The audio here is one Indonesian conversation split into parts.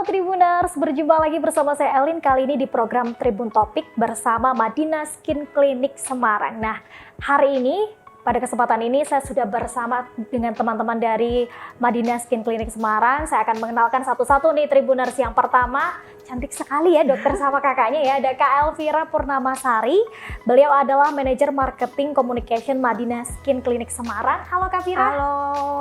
Tribuners, berjumpa lagi bersama saya Elin kali ini di program Tribun Topik bersama Madinah Skin Clinic Semarang. Nah, hari ini pada kesempatan ini saya sudah bersama dengan teman-teman dari Madinah Skin Clinic Semarang. Saya akan mengenalkan satu-satu nih Tribuners. Yang pertama, cantik sekali ya dokter sama kakaknya ya, ada Kak Elvira Purnamasari. Beliau adalah manajer marketing communication Madinah Skin Clinic Semarang. Halo Kak Vira. Halo.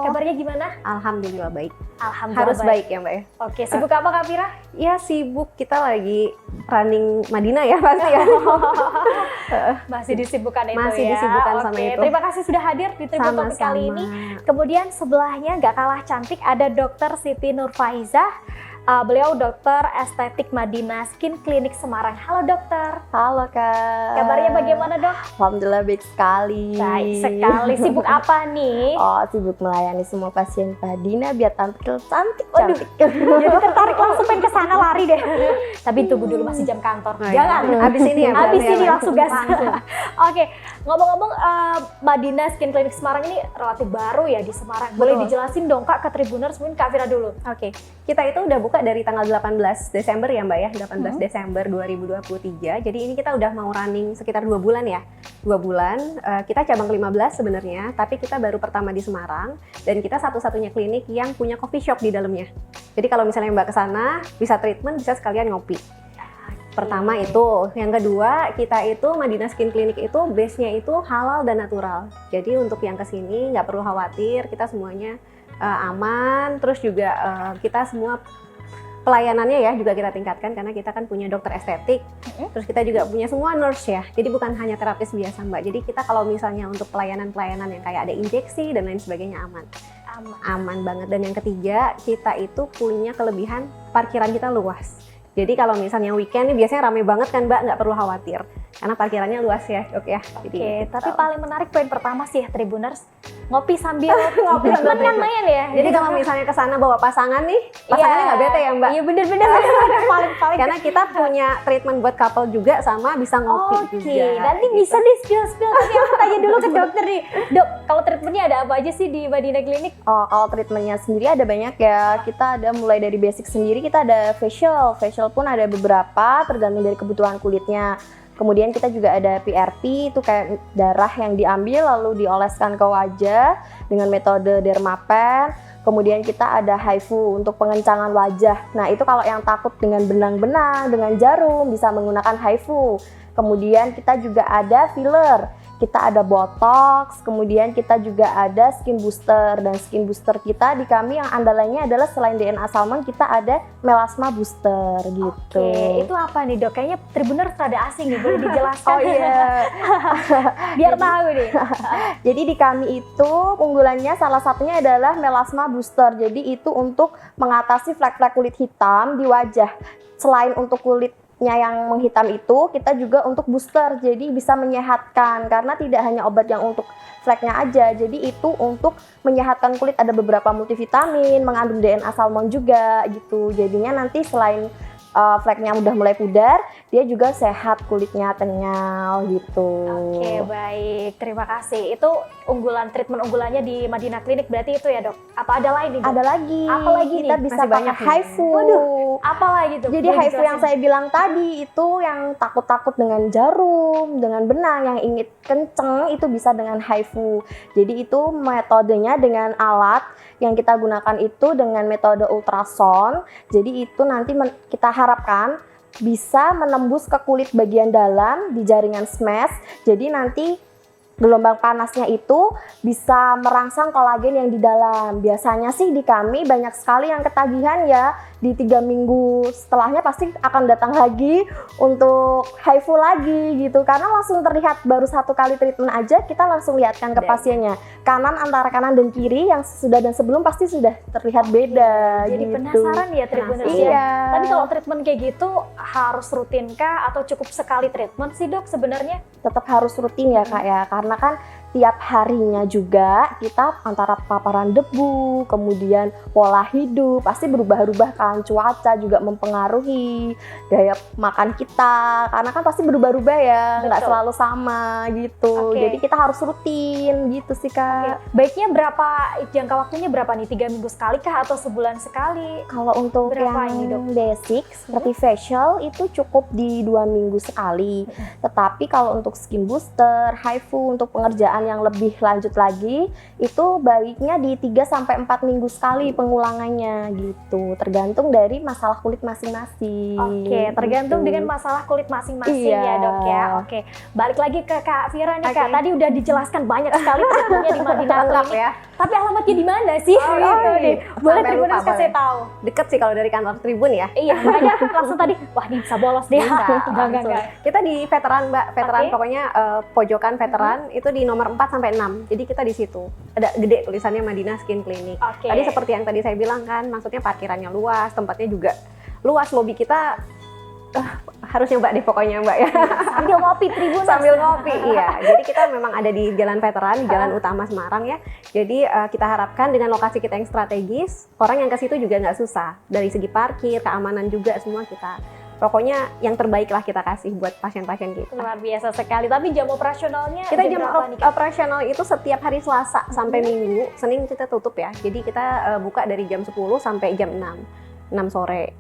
Kabarnya gimana? Alhamdulillah baik. Alhamdulillah Harus baik ya Mbak ya. Oke, sibuk apa Kak Vira? Ya sibuk, kita lagi running Madinah ya pasti ya. Masih disibukkan itu Masih ya. disibukkan sama itu. Terima kasih sudah hadir di Tribun Topik kali ini. Kemudian sebelahnya gak kalah cantik ada Dr. Siti Nurfaizah. Beliau dokter estetik Madinah Skin Clinic Semarang. Halo dokter. Halo Kak. Kabarnya bagaimana dok? Alhamdulillah baik sekali. Baik sekali. Sibuk apa nih? Oh, sibuk melayani semua pasien Madinah biar tampil cantik. Waduh, jadi tertarik langsung pengen ke sana lari deh. Tapi tunggu dulu masih jam kantor. Jangan. Habis ini ya. Habis ya, ini langsung gas. Langsung. Oke, ngomong-ngomong Madinah Skin Clinic Semarang ini relatif baru ya di Semarang. Boleh dijelasin dong Kak ke Tribuners, mungkin Kak Vira dulu. Oke, kita itu udah buka dari tanggal 18 Desember ya Mbak ya, 18 Desember 2023. Jadi ini kita udah mau running sekitar 2 bulan ya. 2 bulan, kita cabang 15 sebenarnya, tapi kita baru pertama di Semarang dan kita satu-satunya klinik yang punya coffee shop di dalamnya. Jadi kalau misalnya Mbak kesana, bisa treatment, bisa sekalian ngopi. Pertama itu, yang kedua kita itu Madinah Skin Clinic itu base-nya itu halal dan natural. Jadi untuk yang kesini nggak perlu khawatir, kita semuanya aman. Terus juga kita semua pelayanannya ya juga kita tingkatkan karena kita kan punya dokter estetik. Terus kita juga punya semua nurse ya. Jadi bukan hanya terapis biasa Mbak. Jadi kita kalau misalnya untuk pelayanan-pelayanan yang kayak ada injeksi dan lain sebagainya aman. Aman banget. Dan yang ketiga, kita itu punya kelebihan parkiran kita luas. Jadi kalau misalnya weekend ini biasanya rame banget kan Mbak, nggak perlu khawatir. Karena parkirannya luas ya dok ya. Oke, tapi paling menarik poin pertama sih ya Tribuners, ngopi sambil ngopi kan lumayan ya. Jadi kalau misalnya ke sana bawa pasangan nih, pasangannya nggak bete ya Mbak? Iya bener-bener. paling. Karena kita punya treatment buat couple juga sama bisa ngopi juga. Nanti bisa deh spill. Tapi aku tanya dulu ke dokter nih. Dok, kalau treatmentnya ada apa aja sih di Madinah Clinic? Oh, kalau treatmentnya sendiri ada banyak ya. Kita ada mulai dari basic sendiri, kita ada facial. Facial pun ada beberapa tergantung dari kebutuhan kulitnya. Kemudian kita juga ada PRP, itu kayak darah yang diambil lalu dioleskan ke wajah dengan metode dermapen. Kemudian kita ada HIFU untuk pengencangan wajah. Nah itu kalau yang takut dengan benang-benang, dengan jarum bisa menggunakan HIFU. Kemudian kita juga ada filler. Kita ada botox, kemudian kita juga ada skin booster, dan skin booster kita di kami yang andalannya adalah selain DNA salmon kita ada melasma booster gitu. Oke, itu apa nih dok? Kayaknya Tribuners rada asing nih, boleh dijelaskan? Oh iya. Biar tahu nih. Jadi di kami itu unggulannya salah satunya adalah melasma booster. Jadi itu untuk mengatasi flek-flek kulit hitam di wajah. Selain untuk kulitnya yang menghitam itu, kita juga untuk booster, jadi bisa menyehatkan karena tidak hanya obat yang untuk fleknya aja, jadi itu untuk menyehatkan kulit, ada beberapa multivitamin, mengandung DNA salmon juga gitu, jadinya nanti selain fleknya udah mulai pudar, dia juga sehat kulitnya, kenyal gitu. Oke, baik, terima kasih. Itu treatment unggulannya di Madinah Clinic berarti itu ya dok? Apa ada lain nih dok? Ada lagi. Apa lagi kita nih? bisa pakai HIFU. Waduh, apa lagi tuh? Jadi HIFU yang saya bilang tadi itu yang takut-takut dengan jarum, dengan benang, yang ingin kenceng itu bisa dengan HIFU. Jadi itu metodenya dengan alat yang kita gunakan itu dengan metode ultrasound. Jadi itu nanti kita harapkan bisa menembus ke kulit bagian dalam di jaringan SMES. Jadi nanti gelombang panasnya itu bisa merangsang kolagen yang di dalam. Biasanya sih di kami banyak sekali yang ketagihan ya, di 3 minggu setelahnya pasti akan datang lagi untuk HIFU lagi gitu, karena langsung terlihat baru 1 kali treatment aja kita langsung lihatkan ke pasiennya, kanan antara kanan dan kiri yang sudah dan sebelum pasti sudah terlihat beda. Jadi gitu. penasaran ya Tribuners ya. Iya. Tapi kalau treatment kayak gitu harus rutin kah atau cukup sekali treatment sih dok sebenarnya? Tetap harus rutin ya Kak ya, karena kan tiap harinya juga kita antara paparan debu, kemudian pola hidup pasti berubah-ubah kan, cuaca juga mempengaruhi gaya makan kita karena kan pasti berubah-ubah ya, nggak Betul. selalu sama gitu. Oke. Jadi kita harus rutin gitu sih Kak. Baiknya berapa, jangka waktunya berapa nih? 3 minggu sekali kah atau sebulan sekali? Kalau untuk Berapa yang ini, Dok? basic seperti facial itu cukup di 2 minggu sekali. Tetapi kalau untuk skin booster, HIFU untuk pengerjaan yang lebih lanjut lagi itu baiknya di 3-4 minggu sekali pengulangannya gitu. Tergantung dari masalah kulit masing-masing. Oke, tergantung gitu. dengan masalah kulit masing-masing Iya. ya Dok ya. Oke, balik lagi ke Kak Vira nih Kak. Oke. Tadi udah dijelaskan banyak sekali treatmentnya di Madinah Lengkap Clinic. ya. Tapi alamatnya di mana sih? Oh, Gitu iya. nih. Boleh Sampai Tribuners lupa, kasih boleh. tahu. Deket sih kalau dari kantor Tribun ya. Iya, makanya langsung tadi, wah ini bisa bolos deh. Bisa, Enggak. langsung. Kita di veteran Mbak, veteran Oke. pokoknya pojokan veteran itu di nomor 4-6. Jadi kita di situ. Ada gede tulisannya Madinah Skin Clinic. Oke. Tadi seperti yang tadi saya bilang kan, maksudnya parkirannya luas, tempatnya juga luas, lobby kita harus nyoba deh pokoknya Mbak ya. Sambil ngopi Tribuners. Sambil ngopi, iya. Jadi kita memang ada di Jalan Veteran, di Jalan Utama Semarang ya. Jadi kita harapkan dengan lokasi kita yang strategis, orang yang ke situ juga nggak susah. Dari segi parkir, keamanan juga semua kita. Pokoknya yang terbaik lah kita kasih buat pasien-pasien kita. Luar biasa sekali. Tapi jam operasionalnya Kita jam berapa nih Kak? operasional itu setiap hari Selasa sampai Minggu. Senin kita tutup ya. Jadi kita buka dari jam 10 sampai jam 6 sore.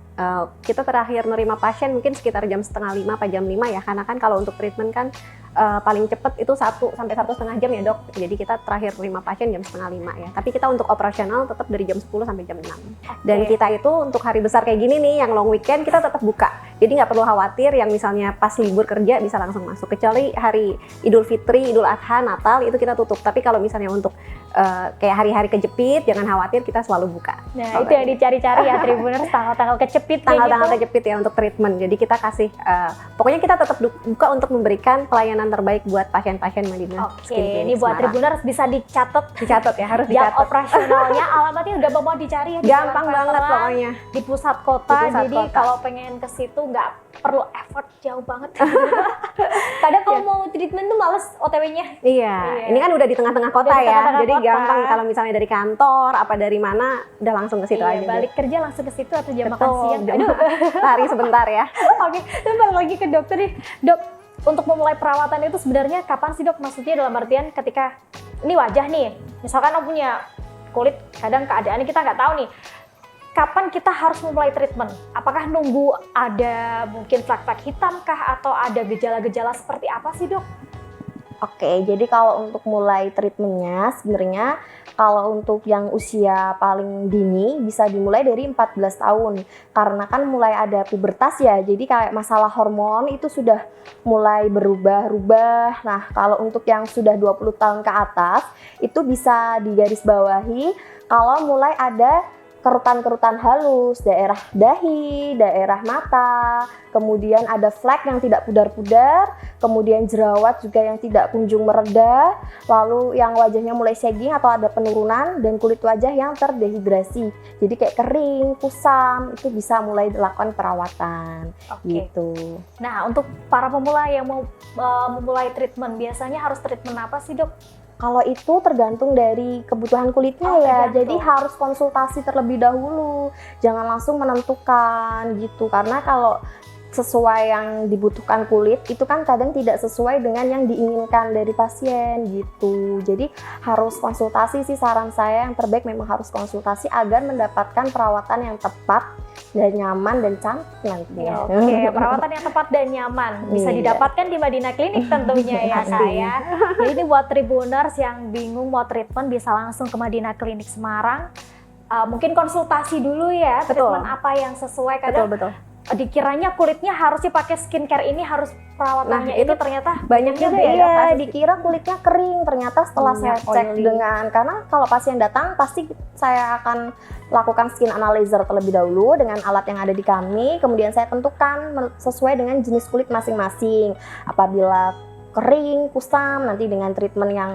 Kita terakhir nerima pasien mungkin sekitar jam setengah 5 atau jam 5 ya, karena kan kalau untuk treatment kan paling cepat itu 1 sampai 1,5 jam ya Dok. Jadi kita terakhir nerima pasien jam setengah 5 ya. Tapi kita untuk operasional tetap dari jam 10 sampai jam 6. Dan Oke. kita itu untuk hari besar kayak gini nih, yang long weekend kita tetap buka. Jadi nggak perlu khawatir yang misalnya pas libur kerja bisa langsung masuk. Kecuali hari Idul Fitri, Idul Adha, Natal itu kita tutup. Tapi kalau misalnya untuk kayak hari-hari kejepit, jangan khawatir, kita selalu buka. Nah, itu yang dicari-cari ya Tribuners, tanggal-tanggal kecepit kayak Tanggal-tanggal gitu. kejepit ya untuk treatment. Jadi kita kasih, pokoknya kita tetap buka untuk memberikan pelayanan terbaik buat pasien-pasien Madinah Oke, Skin Clinic ini buat Semarang. Tribuners bisa dicatat Dicatat ya, harus jam dicatat. operasionalnya, alamatnya udah mau dicari ya. di Gampang Jalan banget Veteran, pokoknya. di pusat kota. Di pusat Jadi kota. kalau pengen ke situ nggak perlu effort jauh banget. Kadang kalau mau treatment tuh males OTW-nya. Iya, ini kan udah di tengah-tengah kota Udah di ya, tengah-tengah jadi kota. gampang kalau misalnya dari kantor, apa dari mana, udah langsung ke situ Iya, aja. deh. balik kerja langsung ke situ atau jam makan Betul, siang. jam Aduh. lari sebentar ya. Oke, terus balik lagi ke dokter nih. Dok, untuk memulai perawatan itu sebenarnya kapan sih Dok? Maksudnya dalam artian ketika ini wajah nih, misalkan Om punya kulit, kadang keadaannya kita nggak tahu nih. Kapan kita harus memulai treatment? Apakah nunggu ada mungkin flek-flek hitam kah? Atau ada gejala-gejala seperti apa sih Dok? Oke, jadi kalau untuk mulai treatmentnya sebenarnya kalau untuk yang usia paling dini bisa dimulai dari 14 tahun karena kan mulai ada pubertas ya, jadi kayak masalah hormon itu sudah mulai berubah-ubah. Nah, kalau untuk yang sudah 20 tahun ke atas itu bisa digarisbawahi kalau mulai ada kerutan-kerutan halus, daerah dahi, daerah mata, kemudian ada flek yang tidak pudar-pudar, kemudian jerawat juga yang tidak kunjung mereda, lalu yang wajahnya mulai sagging atau ada penurunan, dan kulit wajah yang terdehidrasi. Jadi kayak kering, kusam, itu bisa mulai dilakukan perawatan. Gitu. Nah, untuk para pemula yang mau memulai treatment, biasanya harus treatment apa sih Dok? Kalau itu tergantung dari kebutuhan kulitnya Oh, ya, tergantung. jadi harus konsultasi terlebih dahulu, jangan langsung menentukan gitu, karena kalau sesuai yang dibutuhkan kulit itu kan kadang tidak sesuai dengan yang diinginkan dari pasien gitu. Jadi harus konsultasi sih, saran saya yang terbaik memang harus konsultasi agar mendapatkan perawatan yang tepat dan nyaman dan cantik nantinya. Oke, perawatan yang tepat dan nyaman bisa Iya. didapatkan di Madinah Clinic tentunya ya Pasti. Kak ya. Jadi ini buat Tribuners yang bingung mau treatment bisa langsung ke Madinah Clinic Semarang. Mungkin konsultasi dulu ya, Betul. treatment apa yang sesuai. Kadang Betul. dikiranya kulitnya harusnya pakai skincare ini, harus perawatannya Nah, ini itu ternyata banyak juga ya, Dok, Iya, kasus dikira kulitnya kering, ternyata setelah saya Minyak cek oily. dengan, karena kalau pasien datang pasti saya akan lakukan skin analyzer terlebih dahulu dengan alat yang ada di kami, kemudian saya tentukan sesuai dengan jenis kulit masing-masing. Apabila kering, kusam, nanti dengan treatment yang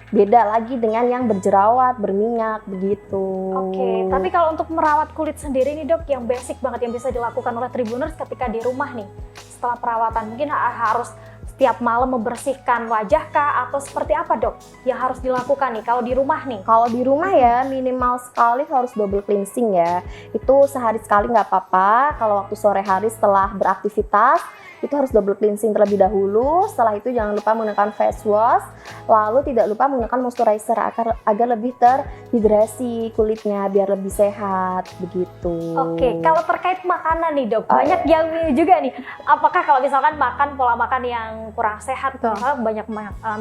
beda lagi dengan yang berjerawat, berminyak, begitu. Oke, tapi kalau untuk merawat kulit sendiri nih Dok, yang basic banget yang bisa dilakukan oleh Tribuners ketika di rumah nih, setelah perawatan mungkin harus setiap malam membersihkan wajah kah atau seperti apa dok yang harus dilakukan nih kalau di rumah nih? Kalau di rumah ya minimal sekali harus double cleansing ya. Itu sehari sekali nggak apa-apa. Kalau waktu sore hari setelah beraktivitas itu harus double cleansing terlebih dahulu. Setelah itu jangan lupa menggunakan face wash. Lalu tidak lupa menggunakan moisturizer agar lebih terhidrasi kulitnya biar lebih sehat begitu. Oke, kalau terkait makanan nih dok, banyak yang juga nih. Apakah kalau misalkan makan pola makan yang kurang sehat, misalnya banyak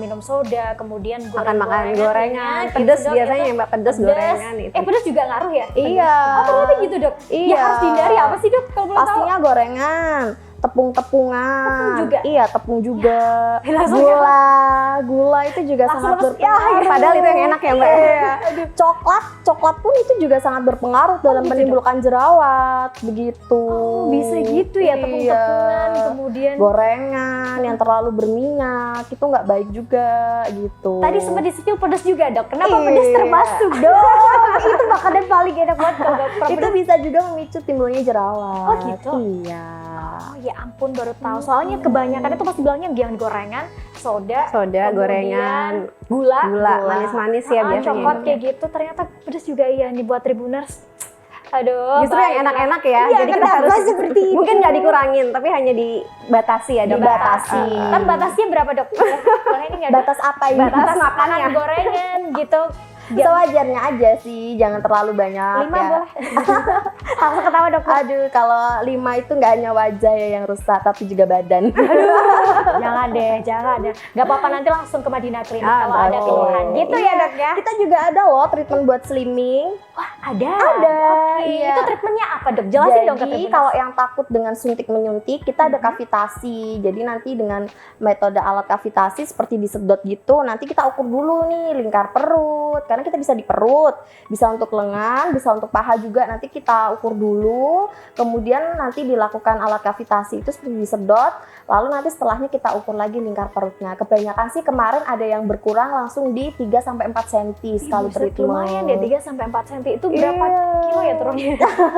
minum soda, kemudian Makan gorengan, gitu, pedes dok, biasanya itu ya Mbak, pedes gorengan itu. pedes juga ngaruh ya? Iya. Oh ternyata gitu dok? Iya. Ya harus dihindari apa sih dok kalau boleh tahu? Pastinya gorengan, tepung-tepungan. Tepung juga? Iya, tepung juga. Langsung Gula itu juga Langsung sangat lemes. berpengaruh. Padahal itu yang enak ya Mbak. Iya. Coklat pun itu juga sangat berpengaruh dalam gitu, menimbulkan jerawat begitu. Oh, bisa gitu ya, tepung-tepungan, Iya. kemudian Gorengan yang terlalu berminyak itu nggak baik juga gitu. tadi sempat disipil pedas juga dok. Kenapa Iya. pedas termasuk dok? Itu makanan paling enak banget kalau dok. itu bisa juga memicu timbulnya jerawat. Oh, gitu? Iya. Oh ya ampun baru tahu. Soalnya kebanyakan itu pasti bilangnya yang gorengan, soda, Soda, kemudian gorengan, gula, manis-manis ya biasanya. coklat kayak gitu. Ternyata pedas juga iya nih buat Tribuners. Aduh. Justru yang baiklah. enak-enak ya. Iya, Jadi kita kenapa harus seperti itu? mungkin nggak dikurangin, tapi hanya dibatasi ya dok. Dibatasi. Kan batasnya berapa dok? Boleh ini nggak dok? Batas apa ini? Batas makanan makannya. gorengan gitu. Sewajarnya aja sih, jangan terlalu banyak 5 ya. boleh. Langsung ketawa dok. Aduh, kalau 5 itu nggak hanya wajah ya yang rusak, tapi juga badan. Jangan deh, jangan deh. Gak apa-apa nanti langsung ke Madinah Klinik Ah, kalau ada oke. keluhan. Gitu ya dok ya? Kita juga ada loh treatment buat slimming. Wah ada. Ada, Oke. iya. Itu treatmentnya apa dok? Jelasin dong ke Jadi Tribuners. kalau yang takut dengan suntik menyuntik, kita ada kavitasi. Jadi nanti dengan metode alat kavitasi seperti disedot gitu, nanti kita ukur dulu nih lingkar perut. Karena kita bisa di perut, bisa untuk lengan, bisa untuk paha juga. Nanti kita ukur dulu, kemudian nanti dilakukan alat kavitasi itu seperti disedot. Lalu nanti setelahnya kita ukur lagi lingkar perutnya. Kebanyakan sih kemarin ada yang berkurang langsung di 3-4 cm sekali Buset, treatment. lumayan deh 3-4 cm itu berapa Iya. kilo ya turunnya?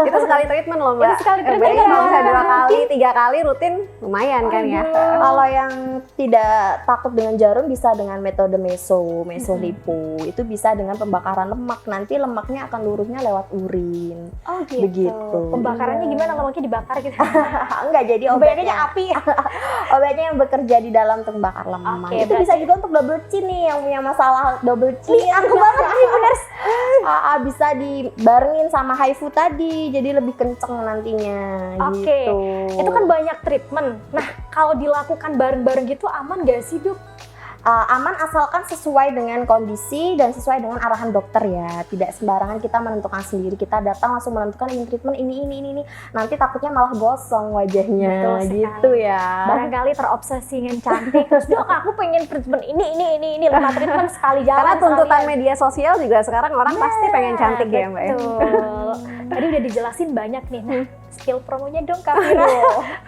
Itu sekali treatment loh Mbak. Itu sekali treatment Bayangin kan kalau bisa 2 rutin. kali, 3 kali rutin lumayan kan ya. Aduh. Kalau yang tidak takut dengan jarum bisa dengan metode meso lipo. Itu bisa dengan pembakaran lemak. Nanti lemaknya akan luruhnya lewat urin. Oh gitu. Begitu. Pembakarannya Iya. gimana? Lemaknya dibakar gitu? Enggak jadi Bayangnya obatnya. api. Obatnya yang bekerja di dalam untuk membakar lemak. Oke, Itu bisa juga untuk double chin nih yang punya masalah double chin. Aku banget Tribuners. Bisa dibarengin sama HIFU tadi. Jadi lebih kenceng nantinya Oke. gitu. Itu kan banyak treatment. Nah, kalau dilakukan bareng-bareng gitu aman gak sih, Dok? Aman asalkan sesuai dengan kondisi dan sesuai dengan arahan dokter ya. Tidak sembarangan kita menentukan sendiri. Kita datang langsung menentukan ini treatment ini. Nanti takutnya malah gosong wajahnya. Betul sekali. Gitu ya. Barangkali terobsesi ingin cantik. Terus, Dok, aku pengen treatment ini 5 treatment sekali jalan. Karena tuntutan sekalian. media sosial juga sekarang orang pasti pengen cantik ya Mbak ya. Betul. Tadi udah dijelasin banyak nih. Nah, skill promonya dong Kak Fira.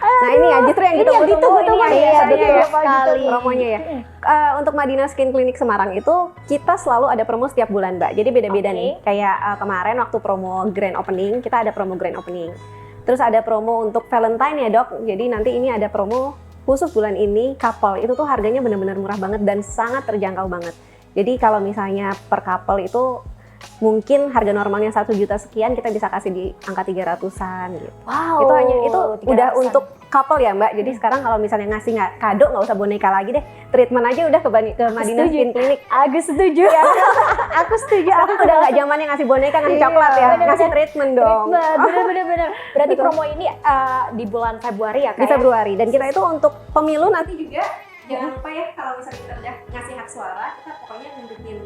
Nah ini ya justru yang Ini yang ditunggu-tunggu ini ditunggu-tunggu ya ya, biasanya betul ya sekali. promonya ya. Untuk Madinah Skin Clinic Semarang itu kita selalu ada promo setiap bulan Mbak. Jadi beda-beda Oke. nih. Kayak kemarin waktu promo grand opening kita ada promo grand opening. Terus ada promo untuk Valentine ya Dok. Jadi nanti ini ada promo khusus bulan ini couple itu tuh harganya benar-benar murah banget dan sangat terjangkau banget. Jadi kalau misalnya per couple itu mungkin harga normalnya 1 juta sekian kita bisa kasih di angka 300-an gitu. Wow. Itu hanya itu udah 300-an. untuk couple ya Mbak. Jadi sekarang kalau misalnya ngasih kado nggak usah boneka lagi deh. Treatment aja udah ke Madinah setuju. Skin Clinic. Aku setuju. Aku setuju. Sekarang udah nggak zamannya ngasih boneka, ngasih Iya, coklat ya. bener-bener. Ngasih treatment dong. Bener. Berarti Betul. promo ini di bulan Februari ya Kak? Di ya? Februari. Dan kita itu untuk pemilu nanti juga jangan lupa ya kalau misalnya kita udah ngasih hak suara, kita pokoknya nunjukin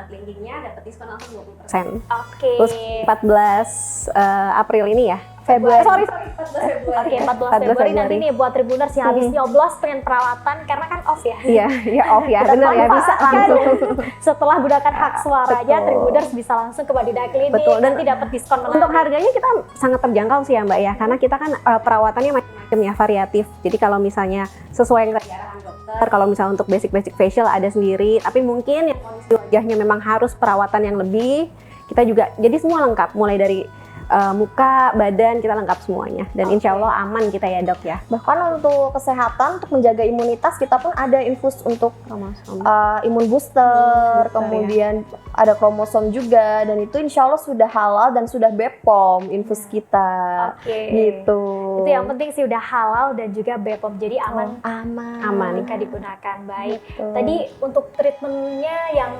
linkingnya dapat diskon langsung 20%. Oke. Terus 14 April ini ya. Februari. Sorry 14 Februari. Oke, 14 Februari nanti nih buat Tribuners yang habis nyoblos pengen perawatan karena kan off ya. Iya, ya off ya. Bener ya, bisa langsung. Setelah gunakan hak suaranya, Betul. Tribuners bisa langsung ke Madinah Klinik. Betul, dan nanti dapat diskon menarik. Untuk harganya kita sangat terjangkau sih ya Mbak ya, karena kita kan perawatannya macam-macam ya, variatif. Jadi kalau misalnya sesuai yang tadi arahan dokter, kalau misalnya untuk basic facial ada sendiri, tapi mungkin yang kondisi wajahnya memang harus perawatan yang lebih, kita juga jadi semua lengkap, mulai dari muka, badan kita lengkap semuanya. Dan insya Allah aman kita ya dok ya. Bahkan untuk kesehatan, untuk menjaga imunitas kita pun ada infus untuk imun booster, kemudian ada kromosom juga, dan itu insya Allah sudah halal dan sudah BPOM infus kita. Gitu. Itu yang penting sih, udah halal dan juga BPOM, jadi aman. Aman. Jika digunakan baik. Betul. Tadi untuk treatmentnya yang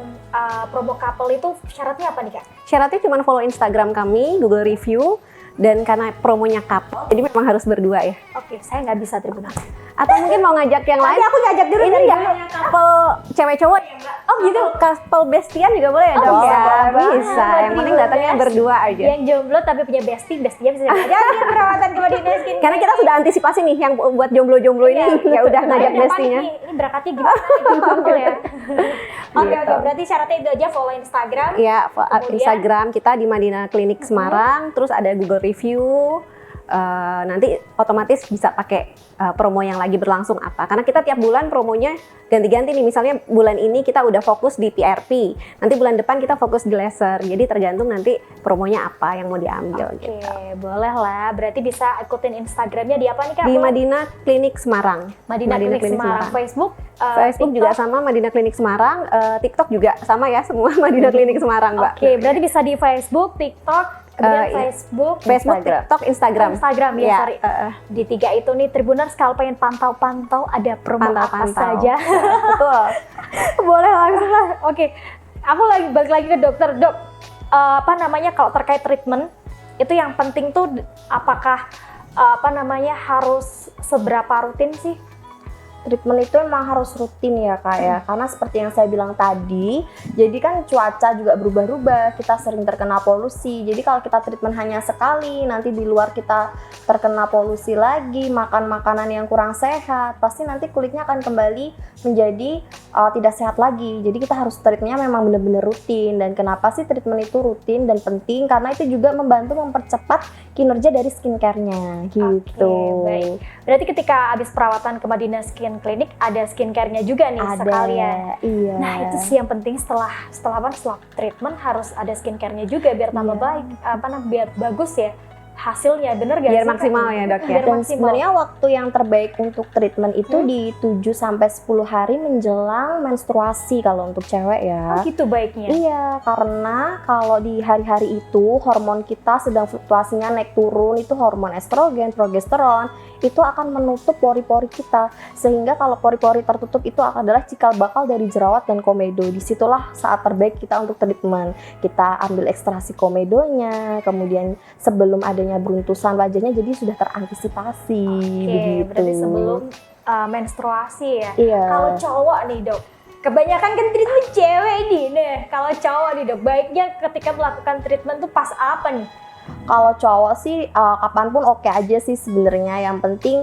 promo couple itu syaratnya apa nih Kak? Syaratnya cuma follow Instagram kami, Google Review, dan karena promonya couple, jadi memang harus berdua ya. Oke, saya nggak bisa Tribuners. Atau mungkin mau ngajak yang lain? Aku ngajak dulu Ini ya couple cewek cowok ya Mbak? Oh gitu, couple bestian juga boleh ya dok? boleh, Ya, boleh bisa, banget. yang penting datangnya berdua aja. Yang jomblo tapi punya bestie nya bisa ngajakin perawatan ke Madinah Skin. Karena kita sudah antisipasi nih yang buat jomblo-jomblo ini, ya udah ngajak bestinya. Ini berakatnya gimana? Jomblo ya. Oke, berarti syaratnya itu aja, follow Instagram. Ya, Kemudian? Instagram kita di Madinah Klinik Semarang, terus ada Google Review. Nanti otomatis bisa pakai promo yang lagi berlangsung apa. Karena kita tiap bulan promonya ganti-ganti nih. Misalnya bulan ini kita udah fokus di PRP, nanti bulan depan kita fokus di laser. Jadi tergantung nanti promonya apa yang mau diambil. Oke, Gitu. boleh lah. Berarti bisa ikutin Instagramnya di apa nih Kak? Di Madinah Klinik Semarang. Madinah Klinik Semarang. Facebook, Facebook juga sama Madinah Klinik Semarang. TikTok juga sama ya, semua Madinah Klinik Semarang, Mbak. Oke, berarti bisa di Facebook, TikTok, kemudian Facebook, TikTok, Instagram. Instagram ya, Ya, sorry. Di 3 itu nih Tribuners, kalau pengen pantau-pantau ada promo apa Pantau-pantau. saja. Betul. Boleh langsung lah. Oke, aku balik lagi ke dokter. Dok, kalau terkait treatment, itu yang penting tuh apakah harus seberapa rutin sih? Treatment itu memang harus rutin ya Kak ya, karena seperti yang saya bilang tadi, jadi kan cuaca juga berubah-ubah, kita sering terkena polusi. Jadi kalau kita treatment hanya sekali, nanti di luar kita terkena polusi lagi, makan makanan yang kurang sehat, pasti nanti kulitnya akan kembali menjadi tidak sehat lagi. Jadi kita harus treatmentnya memang benar-benar rutin. Dan kenapa sih treatment itu rutin dan penting? Karena itu juga membantu mempercepat kinerja dari skincare-nya gitu. Oke, baik. Berarti ketika habis perawatan ke Madinah Skin Clinic ada skincare-nya juga nih sekalian. Iya. Nah, itu sih yang penting setelah treatment harus ada skincare-nya juga biar tambah baik, biar bagus ya hasilnya, bener gak Biar sih, maksimal Kak? ya dok ya. Biar Dan maksimal. sebenarnya waktu yang terbaik untuk treatment itu di 7-10 hari menjelang menstruasi kalau untuk cewek Oh ya. gitu baiknya. Iya, karena kalau di hari-hari itu hormon kita sedang fluktuasinya naik turun, itu hormon estrogen, progesteron, itu akan menutup pori-pori kita. Sehingga kalau pori-pori tertutup itu adalah cikal bakal dari jerawat dan komedo. Disitulah saat terbaik kita untuk treatment. Kita ambil ekstraksi komedonya, kemudian sebelum adanya beruntusan wajahnya jadi sudah terantisipasi. Oke, begitu. berarti sebelum menstruasi ya. Iya. Kalau cowok nih dok, kebanyakan kan treatment cewek nih. Nah, kalau cowok nih dok, baiknya ketika melakukan treatment tuh pas apa nih? Kalau cowok sih kapanpun oke aja sih sebenarnya. Yang penting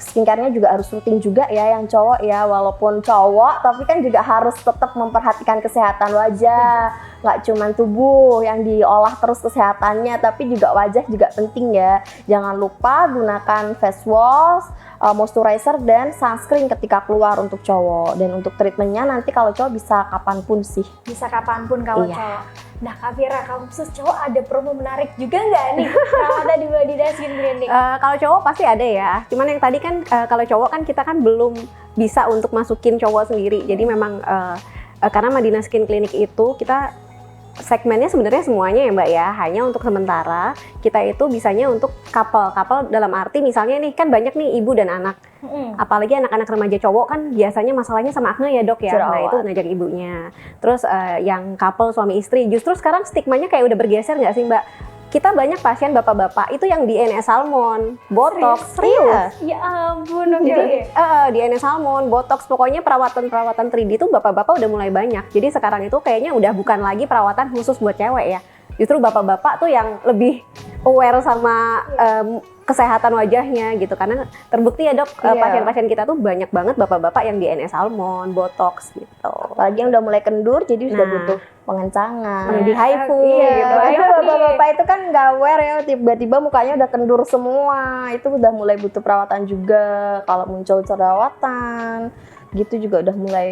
skincare-nya juga harus rutin juga ya yang cowok ya. Walaupun cowok tapi kan juga harus tetap memperhatikan kesehatan wajah. Nggak cuma tubuh yang diolah terus kesehatannya, tapi juga wajah juga penting ya. Jangan lupa gunakan face wash, moisturizer, dan sunscreen ketika keluar untuk cowok. Dan untuk treatmentnya nanti kalau cowok bisa kapanpun sih. Bisa kapanpun kalau Iya. cowok. Nah Kak Vira, kalau khusus cowok ada promo menarik juga nggak nih perawatan di Madinah Skin Clinic? Kalau cowok pasti ada ya. Cuman yang tadi kan kalau cowok kan kita kan belum bisa untuk masukin cowok sendiri. Jadi memang karena Madinah Skin Clinic itu kita segmennya sebenarnya semuanya ya Mbak ya. Hanya untuk sementara kita itu bisanya untuk couple dalam arti misalnya nih kan banyak nih ibu dan anak. Apalagi anak-anak remaja cowok kan biasanya masalahnya sama akne ya dok ya. Jerawat. Nah itu ngajak ibunya. Terus yang couple suami istri justru sekarang stigmanya kayak udah bergeser nggak sih Mbak? Kita banyak pasien bapak-bapak itu yang DNA salmon, botox, serius. Ya ampun, oke. Jadi DNA salmon, botox, pokoknya perawatan 3D itu bapak-bapak udah mulai banyak. Jadi sekarang itu kayaknya udah bukan lagi perawatan khusus buat cewek ya. Justru bapak-bapak tuh yang lebih aware sama kesehatan wajahnya gitu. Karena terbukti ya dok, pasien-pasien kita tuh banyak banget bapak-bapak yang DNA salmon, botox gitu. Apalagi yang udah mulai kendur jadi sudah Nah. butuh pengencangan. Di HIFU Iya, gitu. Karena bapak-bapak itu kan nggak aware ya, tiba-tiba mukanya udah kendur semua. Itu udah mulai butuh perawatan juga. Kalau muncul jerawatan, gitu juga udah mulai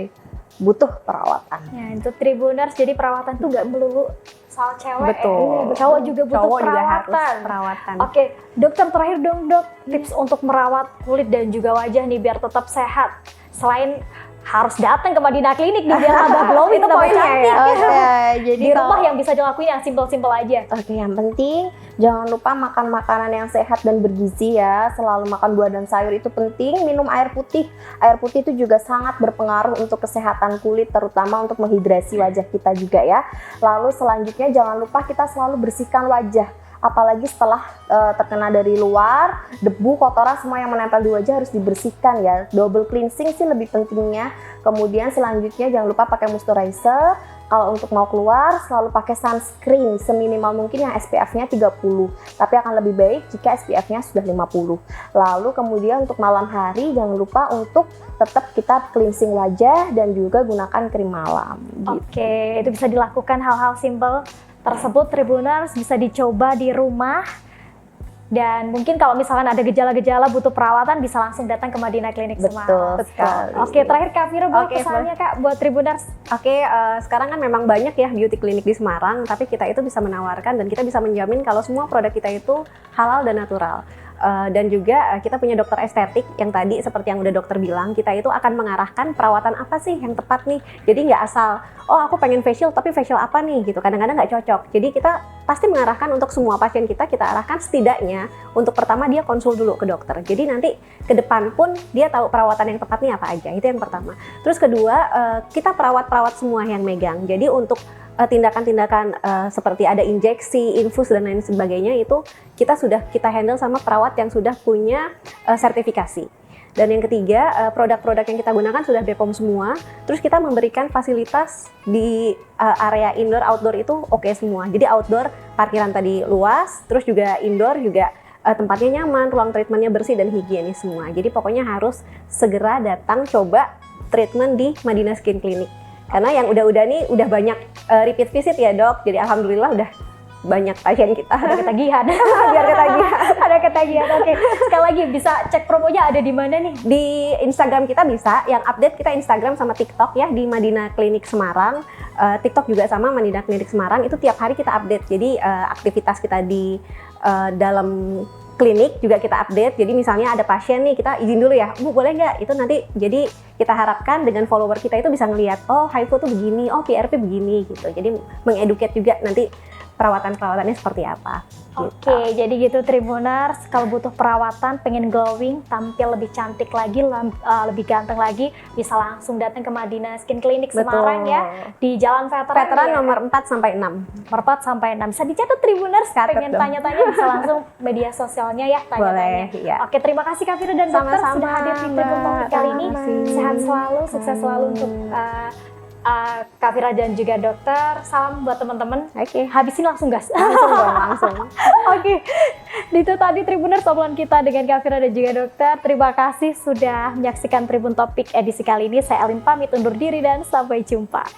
butuh perawatan. Nah itu Tribuners, jadi perawatan tuh nggak melulu asal cewek Betul. cowok juga butuh Cowok juga harus perawatan. perawatan. Oke, dokter terakhir dong dok, tips untuk merawat kulit dan juga wajah nih biar tetap sehat. Selain harus datang ke Madinah Klinik nih biar tambah glowing, Itu tambah poinnya cantik. ya. Oke, jadi Di rumah kalau- yang bisa dilakuin yang simpel-simpel aja. Oke, yang penting jangan lupa makan makanan yang sehat dan bergizi ya. Selalu makan buah dan sayur itu penting. Minum air putih. Air putih itu juga sangat berpengaruh untuk kesehatan kulit, terutama untuk menghidrasi wajah kita juga ya. Lalu selanjutnya jangan lupa kita selalu bersihkan wajah. Apalagi setelah terkena dari luar, debu, kotoran semua yang menempel di wajah harus dibersihkan ya. Double cleansing sih lebih pentingnya. Kemudian selanjutnya jangan lupa pakai moisturizer. Kalau untuk mau keluar selalu pakai sunscreen seminimal mungkin yang SPF-nya 30. Tapi akan lebih baik jika SPF-nya sudah 50. Lalu kemudian untuk malam hari jangan lupa untuk tetap kita cleansing wajah dan juga gunakan krim malam. Gitu. Oke, itu bisa dilakukan hal-hal simpel tersebut Tribuners bisa dicoba di rumah. Dan mungkin kalau misalkan ada gejala-gejala butuh perawatan bisa langsung datang ke Madinah Klinik Semarang. Betul sekali. Oke, terakhir Kak Vira buat Oke, pesannya Kak buat Tribuners. Oke, sekarang kan memang banyak ya beauty klinik di Semarang, tapi kita itu bisa menawarkan dan kita bisa menjamin kalau semua produk kita itu halal dan natural. Dan juga kita punya dokter estetik yang tadi seperti yang udah dokter bilang, kita itu akan mengarahkan perawatan apa sih yang tepat nih. Jadi nggak asal, oh aku pengen facial tapi facial apa nih gitu, kadang-kadang nggak cocok. Jadi kita pasti mengarahkan untuk semua pasien kita arahkan setidaknya untuk pertama dia konsul dulu ke dokter. Jadi nanti ke depan pun dia tahu perawatan yang tepat nih apa aja, itu yang pertama. Terus kedua, kita perawat-perawat semua yang megang. Jadi untuk tindakan-tindakan seperti ada injeksi, infus dan lain sebagainya itu kita handle sama perawat yang sudah punya sertifikasi. Dan yang ketiga, produk-produk yang kita gunakan sudah BPOM semua. Terus kita memberikan fasilitas di area indoor outdoor itu oke semua. Jadi outdoor parkiran tadi luas, terus juga indoor juga tempatnya nyaman, ruang treatmentnya bersih dan higienis semua. Jadi pokoknya harus segera datang coba treatment di Madinah Skin Clinic. Karena yang udah-udah nih udah banyak repeat visit ya dok, jadi alhamdulillah udah banyak pasien kita. Ada ketagihan. Biar ketagihan. Ada ketagihan. Oke, sekali lagi bisa cek promonya ada di mana nih? Di Instagram kita bisa, yang update kita Instagram sama TikTok ya di Madinah Klinik Semarang. TikTok juga sama Madinah Klinik Semarang, itu tiap hari kita update. Jadi aktivitas kita di dalam klinik juga kita update. Jadi misalnya ada pasien nih, kita izin dulu ya, Bu boleh nggak? Itu nanti jadi kita harapkan dengan follower kita itu bisa ngelihat, oh HIFU tuh begini, oh PRP begini gitu. Jadi mengeduket juga nanti perawatan-perawatannya seperti apa. Gitu. Oke, jadi gitu Tribuners, kalau butuh perawatan, pengen glowing, tampil lebih cantik lagi, lebih ganteng lagi, bisa langsung datang ke Madinah Skin Clinic Semarang ya, di Jalan Veteran. Veteran ya. nomor 4 sampai 6. Nomor 4 sampai 6. Bisa dicatat Tribuners, Catat pengen dong. tanya-tanya bisa langsung media sosialnya ya, tanya-tanya. Boleh, iya. Oke, terima kasih Kak Vira dan dokter Sama-sama, sudah hadir di Tribun Topik Mbak. kali ini. Terima kasih. Sehat selalu, sukses selalu untuk Kak Vira dan juga dokter. Salam buat teman-teman. Oke. Habisin langsung gas. Langsung dong, langsung. Oke, itu tadi Tribuners obrolan kita dengan Kak Vira dan juga dokter. Terima kasih sudah menyaksikan Tribun Topik edisi kali ini. Saya Elin pamit undur diri dan sampai jumpa.